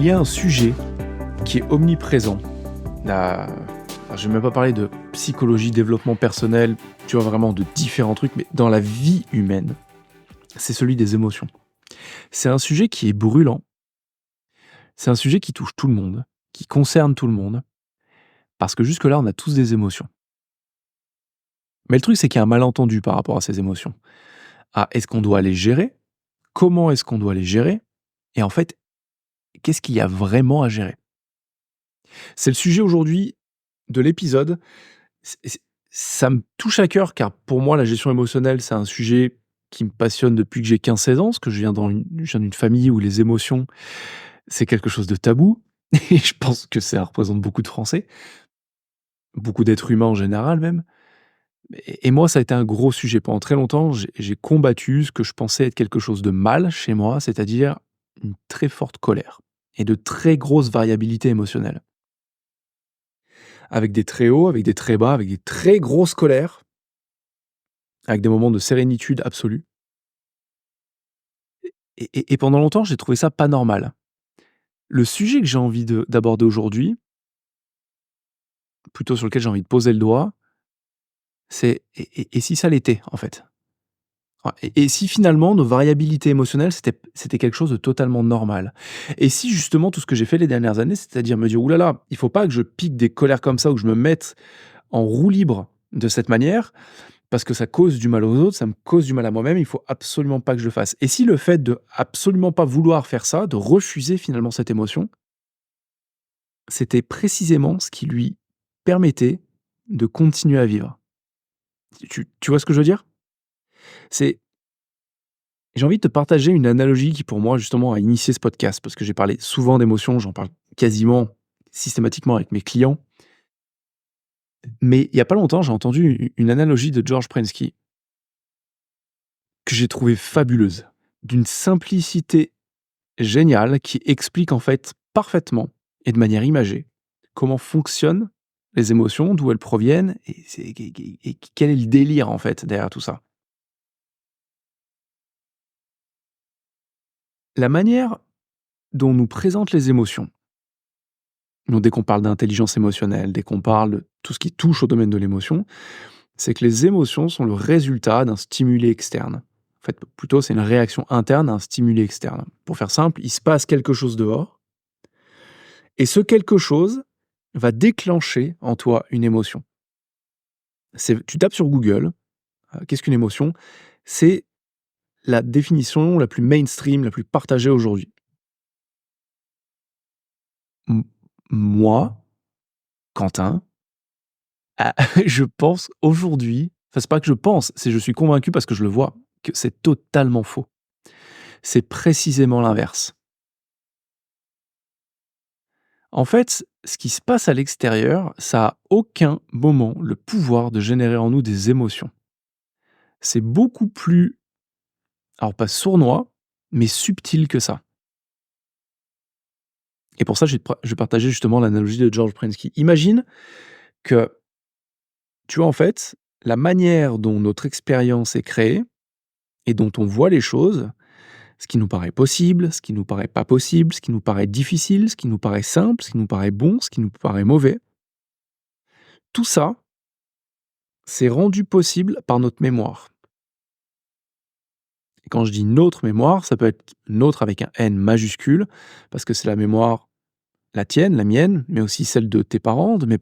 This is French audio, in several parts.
Il y a un sujet qui est omniprésent. Je vais même pas parler de psychologie, développement personnel, tu vois, vraiment de différents trucs, mais dans la vie humaine, c'est celui des émotions. C'est un sujet qui est brûlant, c'est un sujet qui touche tout le monde, qui concerne tout le monde, parce que jusque-là, on a tous des émotions. Mais le truc, c'est qu'il y a un malentendu par rapport à ces émotions. Est-ce qu'on doit les gérer? Comment est-ce qu'on doit les gérer? Et en fait, qu'est-ce qu'il y a vraiment à gérer? C'est le sujet aujourd'hui de l'épisode. Ça me touche à cœur car pour moi, la gestion émotionnelle, c'est un sujet qui me passionne depuis que j'ai 15-16 ans, parce que je viens d'une famille où les émotions, c'est quelque chose de tabou. Et je pense que ça représente beaucoup de Français, beaucoup d'êtres humains en général même. Et moi, ça a été un gros sujet. Pendant très longtemps, j'ai combattu ce que je pensais être quelque chose de mal chez moi, c'est-à-dire une très forte colère et de très grosses variabilités émotionnelles. Avec des très hauts, avec des très bas, avec des très grosses colères, avec des moments de sérénitude absolue. Et pendant longtemps, j'ai trouvé ça pas normal. Le sujet que j'ai envie d'aborder aujourd'hui, plutôt sur lequel j'ai envie de poser le doigt, c'est et si ça l'était, en fait? Et si finalement nos variabilités émotionnelles, c'était quelque chose de totalement normal? Et si justement tout ce que j'ai fait les dernières années, c'est-à-dire me dire: «Ouh là là, il faut pas que je pique des colères comme ça ou que je me mette en roue libre de cette manière, parce que ça cause du mal aux autres, ça me cause du mal à moi-même, il faut absolument pas que je le fasse». Et si le fait de absolument pas vouloir faire ça, de refuser finalement cette émotion, c'était précisément ce qui lui permettait de continuer à vivre. Tu vois ce que je veux dire? C'est J'ai envie de te partager une analogie qui pour moi justement a initié ce podcast, parce que j'ai parlé souvent d'émotions, j'en parle quasiment systématiquement avec mes clients. Mais il y a pas longtemps, j'ai entendu une analogie de George Prensky que j'ai trouvée fabuleuse, d'une simplicité géniale qui explique en fait parfaitement et de manière imagée comment fonctionnent les émotions, d'où elles proviennent et quel est le délire en fait derrière tout ça. La manière dont nous présentent les émotions, donc dès qu'on parle d'intelligence émotionnelle, dès qu'on parle de tout ce qui touche au domaine de l'émotion, c'est que les émotions sont le résultat d'un stimulé externe. En fait, plutôt, c'est une réaction interne à un stimulé externe. Pour faire simple, il se passe quelque chose dehors, et ce quelque chose va déclencher en toi une émotion. Tu tapes sur Google, qu'est-ce qu'une émotion? C'est la définition la plus mainstream, la plus partagée aujourd'hui. M Moi, Quentin, je pense aujourd'hui, enfin, c'est pas que je pense, c'est je suis convaincu parce que je le vois, que c'est totalement faux. C'est précisément l'inverse. En fait, ce qui se passe à l'extérieur, ça a à aucun moment le pouvoir de générer en nous des émotions. C'est beaucoup plus, alors pas sournois, mais subtil que ça. Et pour ça, je vais partager justement l'analogie de George Prensky. Imagine que, tu vois, en fait, la manière dont notre expérience est créée et dont on voit les choses, ce qui nous paraît possible, ce qui nous paraît pas possible, ce qui nous paraît difficile, ce qui nous paraît simple, ce qui nous paraît bon, ce qui nous paraît mauvais, tout ça, c'est rendu possible par notre mémoire. Et quand je dis notre mémoire, ça peut être notre avec un N majuscule, parce que c'est la mémoire, la tienne, la mienne, mais aussi celle de tes parents, de mes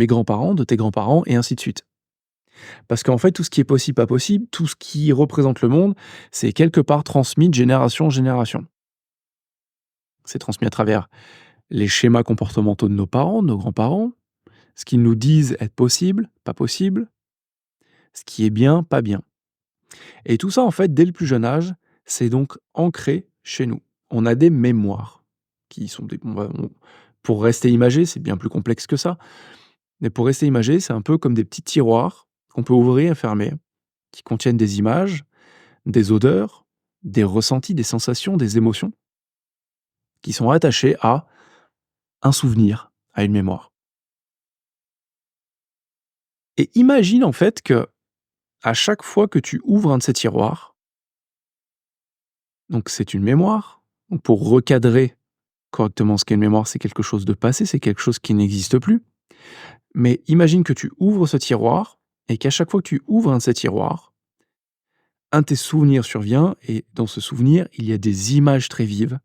grands-parents, de tes grands-parents, et ainsi de suite. Parce qu'en fait, tout ce qui est possible, pas possible, tout ce qui représente le monde, c'est quelque part transmis de génération en génération. C'est transmis à travers les schémas comportementaux de nos parents, de nos grands-parents, ce qu'ils nous disent être possible, pas possible, ce qui est bien, pas bien. Et tout ça, en fait, dès le plus jeune âge, c'est donc ancré chez nous. On a des mémoires qui sont pour rester imagé, c'est bien plus complexe que ça. Mais pour rester imagé, c'est un peu comme des petits tiroirs qu'on peut ouvrir et fermer, qui contiennent des images, des odeurs, des ressentis, des sensations, des émotions, qui sont attachés à un souvenir, à une mémoire. Et imagine en fait que à chaque fois que tu ouvres un de ces tiroirs, donc c'est une mémoire, donc pour recadrer correctement ce qu'est une mémoire, c'est quelque chose de passé, c'est quelque chose qui n'existe plus. Mais imagine que tu ouvres ce tiroir et qu'à chaque fois que tu ouvres un de ces tiroirs, un de tes souvenirs survient et dans ce souvenir, il y a des images très vives,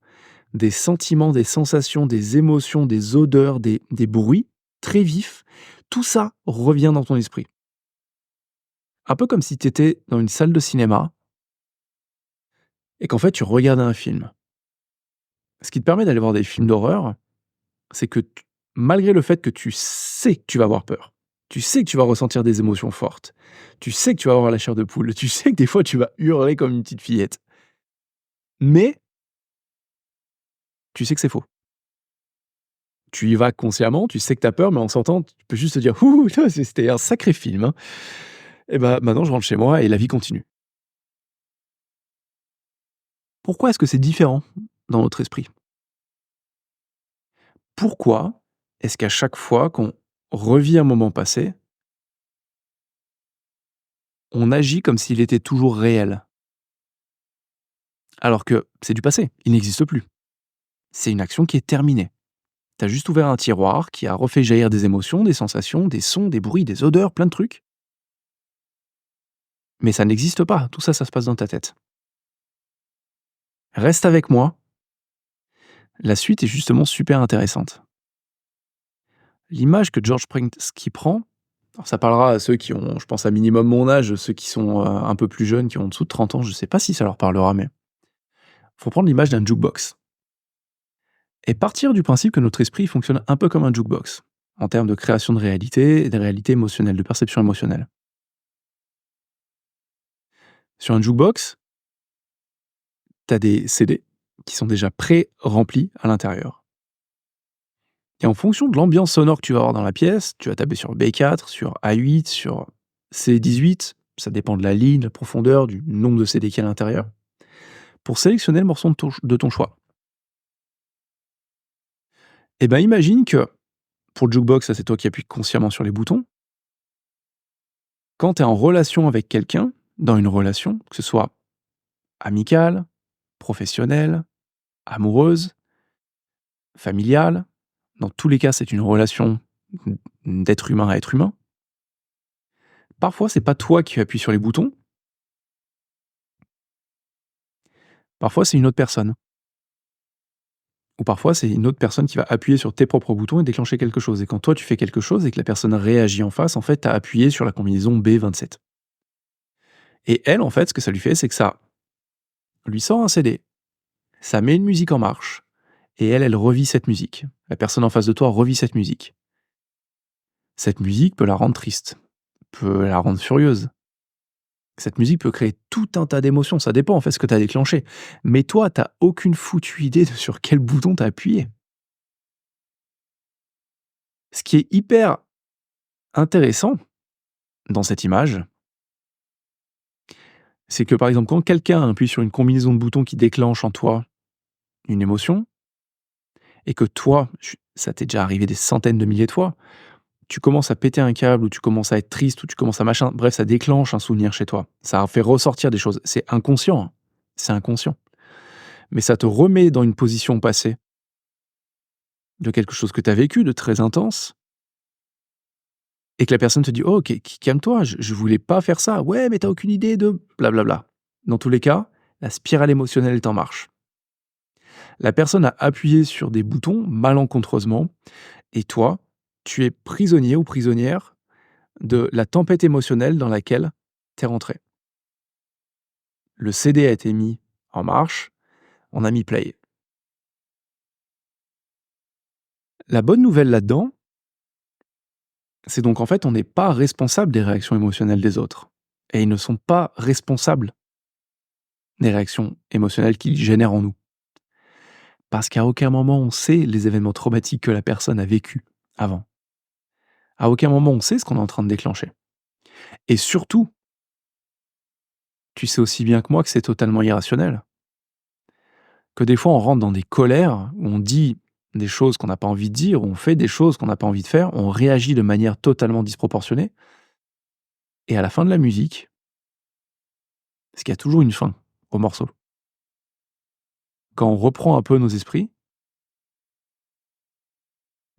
des sentiments, des sensations, des émotions, des odeurs, des bruits très vifs. Tout ça revient dans ton esprit. Un peu comme si tu étais dans une salle de cinéma et qu'en fait tu regardais un film. Ce qui te permet d'aller voir des films d'horreur, c'est que malgré le fait que tu sais que tu vas avoir peur, tu sais que tu vas ressentir des émotions fortes, tu sais que tu vas avoir la chair de poule, tu sais que des fois tu vas hurler comme une petite fillette, mais tu sais que c'est faux. Tu y vas consciemment, tu sais que tu as peur, mais en sortant, tu peux juste te dire: «Ouh, c'était un sacré film, hein, et bah, maintenant je rentre chez moi et la vie continue». Pourquoi est-ce que c'est différent dans notre esprit? Pourquoi est-ce qu'à chaque fois qu'on revit un moment passé, on agit comme s'il était toujours réel? Alors que c'est du passé, il n'existe plus. C'est une action qui est terminée. Tu as juste ouvert un tiroir qui a refait jaillir des émotions, des sensations, des sons, des bruits, des odeurs, plein de trucs. Mais ça n'existe pas, tout ça, ça se passe dans ta tête. Reste avec moi, la suite est justement super intéressante. L'image que George Pransky prend, alors ça parlera à ceux qui ont, je pense, à minimum mon âge, ceux qui sont un peu plus jeunes, qui ont en dessous de 30 ans, je sais pas si ça leur parlera, mais faut prendre l'image d'un jukebox. Et partir du principe que notre esprit fonctionne un peu comme un jukebox, en termes de création de réalité et de réalité émotionnelle, de perception émotionnelle. Sur un jukebox, tu as des CD qui sont déjà pré-remplis à l'intérieur. Et en fonction de l'ambiance sonore que tu vas avoir dans la pièce, tu vas taper sur B4, sur A8, sur C18, ça dépend de la ligne, de la profondeur, du nombre de CD qu'il y a à l'intérieur, pour sélectionner le morceau de ton choix. Et ben imagine que, pour le jukebox, ça c'est toi qui appuies consciemment sur les boutons, quand tu es en relation avec quelqu'un, dans une relation, que ce soit amicale, professionnelle, amoureuse, familiale, dans tous les cas c'est une relation d'être humain à être humain. Parfois c'est pas toi qui appuies sur les boutons, parfois c'est une autre personne. Ou parfois c'est une autre personne qui va appuyer sur tes propres boutons et déclencher quelque chose. Et quand toi tu fais quelque chose et que la personne réagit en face, en fait tu as appuyé sur la combinaison B27. Et elle, en fait, ce que ça lui fait, c'est que ça lui sort un CD, ça met une musique en marche, et elle revit cette musique. La personne en face de toi revit cette musique. Cette musique peut la rendre triste, peut la rendre furieuse. Cette musique peut créer tout un tas d'émotions, ça dépend en fait ce que tu as déclenché. Mais toi, tu aucune foutue idée de sur quel bouton tu as appuyé. Ce qui est hyper intéressant dans cette image, c'est que par exemple, quand quelqu'un appuie sur une combinaison de boutons qui déclenche en toi une émotion, et que toi, ça t'est déjà arrivé des centaines de milliers de fois, tu commences à péter un câble, ou tu commences à être triste, ou tu commences à machin, bref, ça déclenche un souvenir chez toi. Ça fait ressortir des choses. C'est inconscient, hein. C'est inconscient. Mais ça te remet dans une position passée de quelque chose que tu as vécu de très intense, et que la personne te dit: «Oh, OK, calme-toi, je voulais pas faire ça». «Ouais, mais t'as aucune idée de blablabla». Dans tous les cas, la spirale émotionnelle est en marche. La personne a appuyé sur des boutons malencontreusement, et toi, tu es prisonnier ou prisonnière de la tempête émotionnelle dans laquelle tu es rentré. Le CD a été mis en marche, on a mis play. La bonne nouvelle là-dedans, c'est donc en fait, on n'est pas responsable des réactions émotionnelles des autres. Et ils ne sont pas responsables des réactions émotionnelles qu'ils génèrent en nous. Parce qu'à aucun moment on sait les événements traumatiques que la personne a vécus avant. À aucun moment on sait ce qu'on est en train de déclencher. Et surtout, tu sais aussi bien que moi que c'est totalement irrationnel. Que des fois on rentre dans des colères où on dit des choses qu'on n'a pas envie de dire, où on fait des choses qu'on n'a pas envie de faire, on réagit de manière totalement disproportionnée. Et à la fin de la musique, parce qu'il y a toujours une fin au morceau, quand on reprend un peu nos esprits,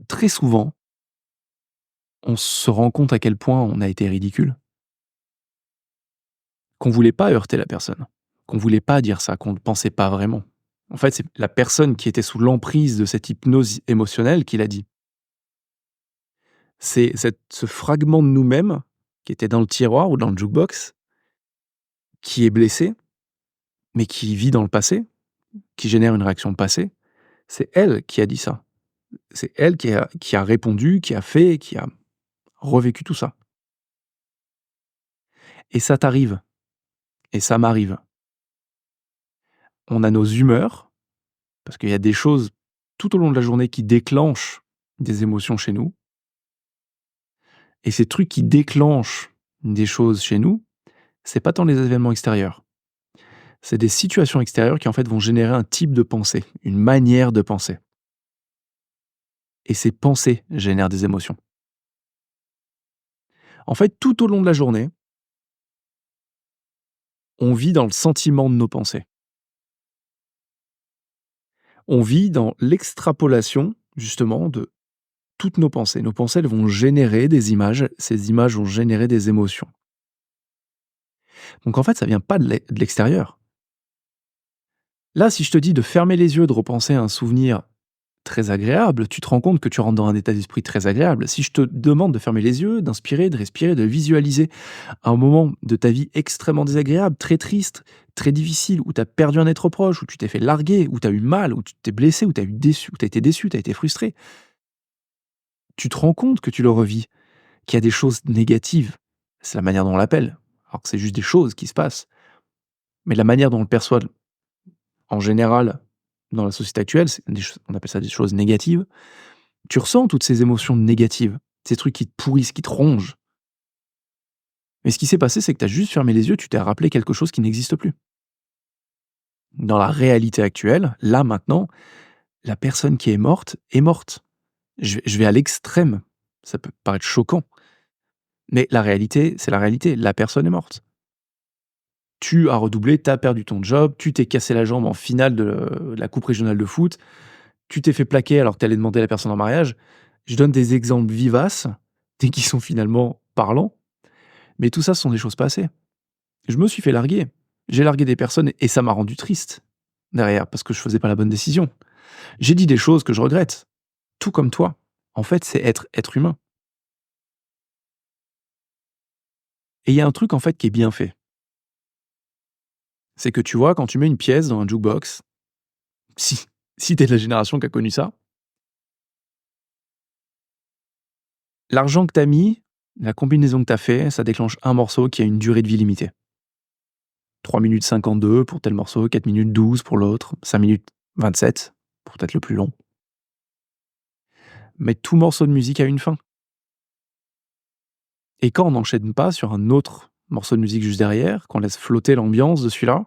Très souvent, on se rend compte à quel point on a été ridicule, qu'on voulait pas heurter la personne, qu'on voulait pas dire ça, qu'on ne pensait pas vraiment. En fait, c'est la personne qui était sous l'emprise de cette hypnose émotionnelle qui l'a dit. C'est ce fragment de nous-mêmes qui était dans le tiroir ou dans le jukebox, qui est blessé, mais qui vit dans le passé, qui génère une réaction passée. C'est elle qui a dit ça. C'est elle qui a répondu, qui a fait, qui a revécu tout ça. Et ça t'arrive, et ça m'arrive. On a nos humeurs, parce qu'il y a des choses tout au long de la journée qui déclenchent des émotions chez nous. Et ces trucs qui déclenchent des choses chez nous, c'est pas tant les événements extérieurs. C'est des situations extérieures qui en fait vont générer un type de pensée, une manière de penser. Et ces pensées génèrent des émotions. En fait, tout au long de la journée, on vit dans le sentiment de nos pensées. On vit dans l'extrapolation, justement, de toutes nos pensées. Nos pensées, elles vont générer des images, ces images vont générer des émotions. Donc en fait, ça vient pas de l'extérieur. Là, si je te dis de fermer les yeux, de repenser à un souvenir très agréable, tu te rends compte que tu rentres dans un état d'esprit très agréable. Si je te demande de fermer les yeux, d'inspirer, de respirer, de visualiser un moment de ta vie extrêmement désagréable, très triste, très difficile, où tu as perdu un être proche, où tu t'es fait larguer, où tu as eu mal, où tu t'es blessé, où tu as eu déçu, où tu as été déçu, tu as été frustré, tu te rends compte que tu le revis, qu'il y a des choses négatives. C'est la manière dont on l'appelle, alors que c'est juste des choses qui se passent. Mais la manière dont on le perçoit en général dans la société actuelle, on appelle ça des choses négatives. Tu ressens toutes ces émotions négatives, ces trucs qui te pourrissent, qui te rongent. Mais ce qui s'est passé, c'est que tu as juste fermé les yeux, tu t'es rappelé quelque chose qui n'existe plus. Dans la réalité actuelle, là maintenant, la personne qui est morte est morte. Je vais à l'extrême, ça peut paraître choquant, mais la réalité, c'est la réalité, la personne est morte. Tu as redoublé, tu as perdu ton job, tu t'es cassé la jambe en finale de la coupe régionale de foot, tu t'es fait plaquer alors que tu allais demander la personne en mariage. Je donne des exemples vivaces et qui sont finalement parlants, mais tout ça, ce sont des choses passées. Je me suis fait larguer. J'ai largué des personnes et ça m'a rendu triste derrière parce que je faisais pas la bonne décision. J'ai dit des choses que je regrette, tout comme toi. En fait, c'est être humain. Et il y a un truc en fait qui est bien fait. C'est que tu vois, quand tu mets une pièce dans un jukebox, si si tu es de la génération qui a connu ça, l'argent que tu as mis, la combinaison que tu as fait, ça déclenche un morceau qui a une durée de vie limitée. 3 minutes 52 pour tel morceau, 4 minutes 12 pour l'autre, 5 minutes 27 pour peut-être le plus long. Mais tout morceau de musique a une fin. Et quand on n'enchaîne pas sur un autre morceau de musique juste derrière, qu'on laisse flotter l'ambiance de celui-là,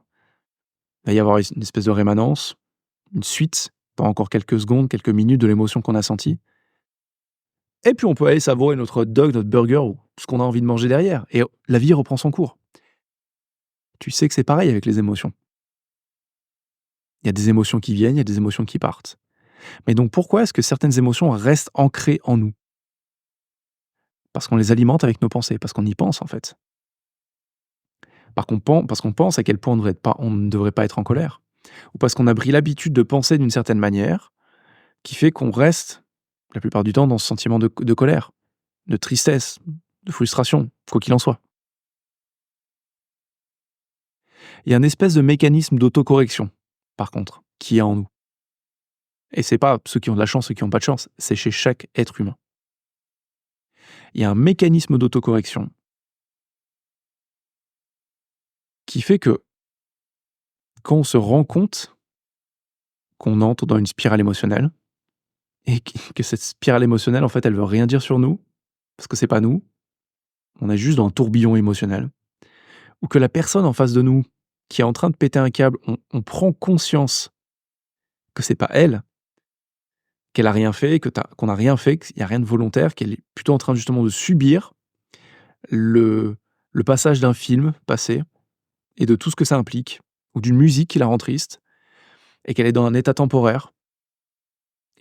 il va y avoir une espèce de rémanence, une suite, pas encore quelques secondes, quelques minutes de l'émotion qu'on a sentie. Et puis on peut aller savourer notre hot dog, notre burger ou ce qu'on a envie de manger derrière. Et la vie reprend son cours. Tu sais que c'est pareil avec les émotions. Il y a des émotions qui viennent, il y a des émotions qui partent. Mais donc pourquoi est-ce que certaines émotions restent ancrées en nous? Parce qu'on les alimente avec nos pensées, parce qu'on y pense en fait. Parce qu'on pense à quel point on ne devrait pas être en colère. Ou parce qu'on a pris l'habitude de penser d'une certaine manière, qui fait qu'on reste, la plupart du temps, dans ce sentiment de colère, de tristesse, de frustration, quoi qu'il en soit. Il y a une espèce de mécanisme d'autocorrection, par contre, qui est en nous. Et c'est pas ceux qui ont de la chance, ceux qui n'ont pas de chance, c'est chez chaque être humain. Il y a un mécanisme d'autocorrection qui fait que quand on se rend compte qu'on entre dans une spirale émotionnelle, et que cette spirale émotionnelle, en fait, elle veut rien dire sur nous, parce que c'est pas nous, on est juste dans un tourbillon émotionnel, ou que la personne en face de nous, qui est en train de péter un câble, on prend conscience que c'est pas elle, qu'elle a rien fait, qu'on a rien fait, qu'il y a rien de volontaire, qu'elle est plutôt en train justement de subir le le passage d'un film passé et de tout ce que ça implique, ou d'une musique qui la rend triste et qu'elle est dans un état temporaire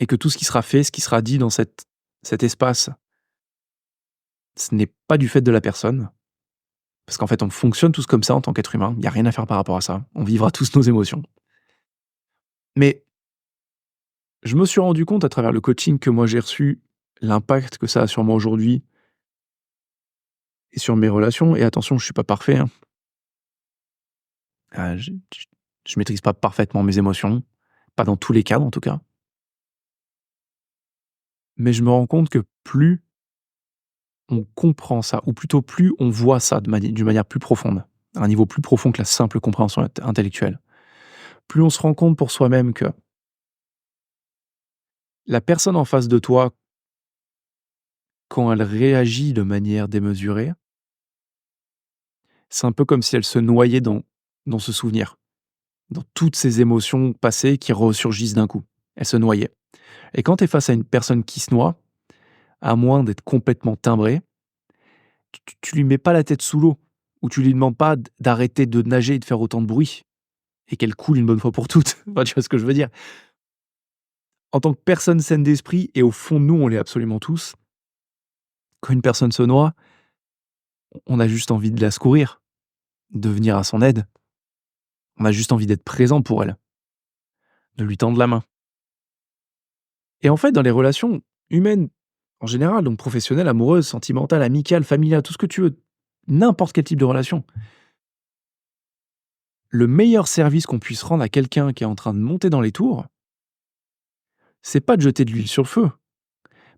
et que tout ce qui sera fait, ce qui sera dit dans cet espace, ce n'est pas du fait de la personne. Parce qu'en fait, on fonctionne tous comme ça en tant qu'être humain. Il y a rien à faire par rapport à ça. On vivra tous nos émotions. Mais je me suis rendu compte à travers le coaching que moi j'ai reçu, l'impact que ça a sur moi aujourd'hui et sur mes relations. Et attention, je suis pas parfait, hein. Je maîtrise pas parfaitement mes émotions, pas dans tous les cadres en tout cas. Mais je me rends compte que plus on comprend ça, ou plutôt plus on voit ça d'une manière plus profonde, à un niveau plus profond que la simple compréhension intellectuelle, plus on se rend compte pour soi-même que la personne en face de toi, quand elle réagit de manière démesurée, c'est un peu comme si elle se noyait dans ce souvenir, dans toutes ces émotions passées qui ressurgissent d'un coup. Elle se noyait. Et quand tu es face à une personne qui se noie, à moins d'être complètement timbré, tu lui mets pas la tête sous l'eau, ou tu lui demandes pas d'arrêter de nager et de faire autant de bruit, et qu'elle coule une bonne fois pour toutes. Enfin, tu vois ce que je veux dire? En tant que personne saine d'esprit, et au fond de nous, on l'est absolument tous, quand une personne se noie, on a juste envie de la secourir, de venir à son aide. On a juste envie d'être présent pour elle, de lui tendre la main. Et en fait, dans les relations humaines, en général, donc professionnelles, amoureuses, sentimentales, amicales, familiales, tout ce que tu veux, n'importe quel type de relation, le meilleur service qu'on puisse rendre à quelqu'un qui est en train de monter dans les tours, c'est pas de jeter de l'huile sur le feu.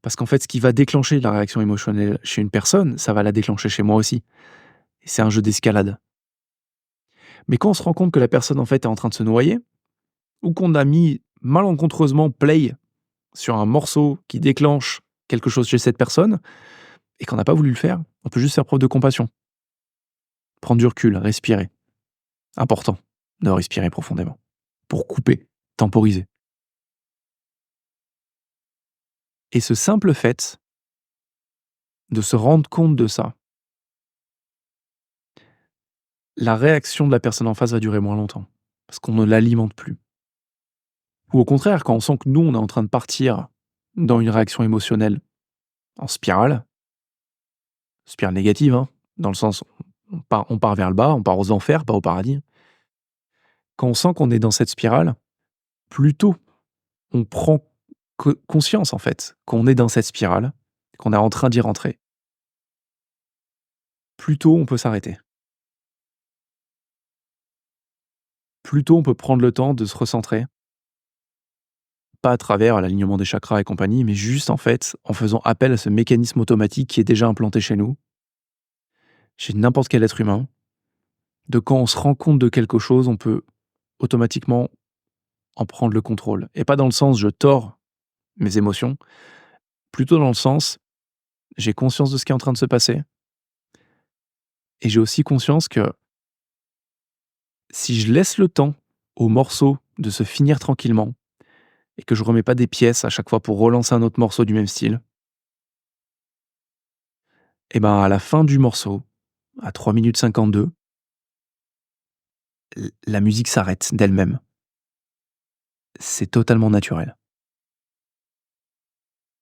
Parce qu'en fait, ce qui va déclencher la réaction émotionnelle chez une personne, ça va la déclencher chez moi aussi. Et c'est un jeu d'escalade. Mais quand on se rend compte que la personne, en fait, est en train de se noyer, ou qu'on a mis malencontreusement play sur un morceau qui déclenche quelque chose chez cette personne, et qu'on n'a pas voulu le faire, on peut juste faire preuve de compassion. Prendre du recul, respirer. Important de respirer profondément. Pour couper, temporiser. Et ce simple fait de se rendre compte de ça, la réaction de la personne en face va durer moins longtemps. Parce qu'on ne l'alimente plus. Ou au contraire, quand on sent que nous, on est en train de partir dans une réaction émotionnelle en spirale négative, hein, dans le sens, on part vers le bas, on part aux enfers, pas au paradis. Quand on sent qu'on est dans cette spirale, plus tôt on prend conscience, en fait, qu'on est dans cette spirale, qu'on est en train d'y rentrer, plus tôt on peut s'arrêter. Plus tôt on peut prendre le temps de se recentrer, pas à travers l'alignement des chakras et compagnie, mais juste, en fait, en faisant appel à ce mécanisme automatique qui est déjà implanté chez nous, chez n'importe quel être humain, de quand on se rend compte de quelque chose, on peut automatiquement en prendre le contrôle. Et pas dans le sens je tords mes émotions, plutôt dans le sens j'ai conscience de ce qui est en train de se passer, et j'ai aussi conscience que si je laisse le temps au morceau de se finir tranquillement, et que je remets pas des pièces à chaque fois pour relancer un autre morceau du même style, et ben à la fin du morceau, à 3 minutes 52, la musique s'arrête d'elle-même. C'est totalement naturel.